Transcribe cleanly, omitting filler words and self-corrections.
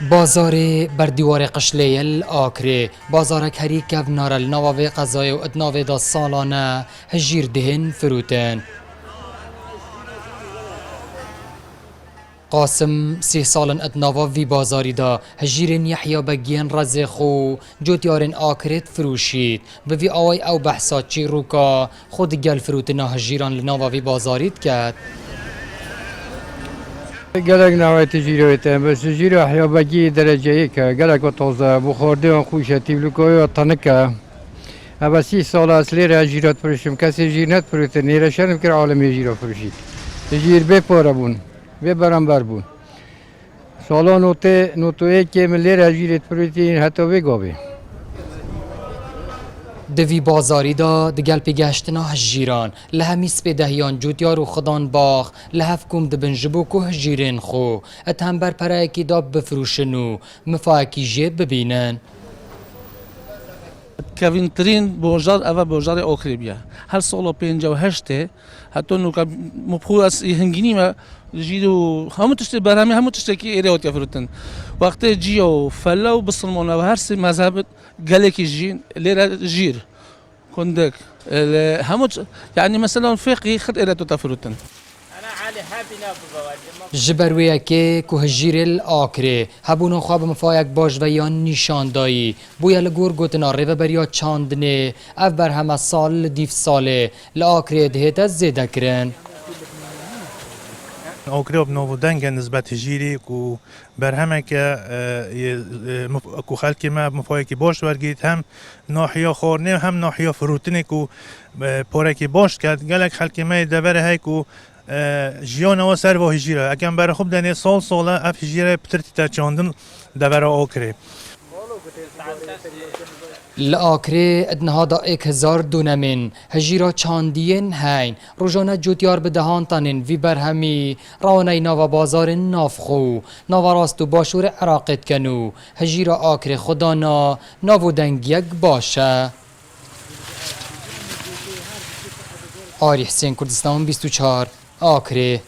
بازار بردیوار قشلیل آکره بازارک هری کف نارل نواوی قضای و اتناوی دا سالانه هجیر دهن فروتن قاسم 3 سالن اتناوا وی بازاری دا هجیرن یحیا بگین رزخو جوتیارن آکرت فروشید به وی آوای او بحثات چی روکا خود گل فروتنا هجیران لناوا وی بازاریت کرد گلک نوای تجیرویته بس تجیرو احیا بگی درجه ای که گلک و تازه بخورده و خوشه تیبلوکوی و تنکه اما 30 سال اصلی را جیرات فروشم کسی جیر نت فروته نیرشنم که عالمی جیرا فروشید جیر بپاره بون ببرم بون سالا نوتوی که ملی را جیرت فروتین حتی بگاوی دوی بازاری دا دگل پیگشتنا هجیران لهمیس بدهیان جوتیار و خدان باخ لهف کم دبنجبو که هجیرین خو اتهم بر پرایکی دا بفروشنو مفاکی جیب ببینن کەڤینترین بۆژار ئەوە بۆژاری ئۆکرێبیە هەر ساڵ 58 هەتۆ نوکە مبخوس هنگینیمە ژیر و هەموو تشتێ بەرهەمی هەموو تشتێکی ئێرەوە فرتن وەختێ جیە و فەلە و بسڵمانەوە هەرسی مەذهبت گەلێکی ژین لێرە ژیر کندک هەموو یعنی مەسەلەن فێقی خد ئێرەتۆ تەفروتن جبرویه که که هجیرل آکره هبونو خواب مفایک باش و یا نیشاندایی بویا لگور گوتنا ریو بریا چاندنه او بر همه سال دیف ساله لآکره دهیت زیده کرن اوکریوب نو دنگ نسبت هجیری کو برهمه که کو خلکی ما مفایکی باش ورگید هم ناحیه خورنه هم ناحیه فروتنه کو پارکی باش کرد گلک خلکی ما دبره های کو جیان و سر و هجیره اگر برای خوب دنی ساله اف هجیره پترتی تا چاندن دبره آکره لآکره ادنها دا 1000 دونمین هجیرا چاندین هین روزانه جوتیار بدهان تنین وی برهمی رانه ناو بازار نافخو ناو راستو باشور عراقت کنو هجیرا آکره خدانا ناو دنگیک باشه آری حسین کردستان 24 آکره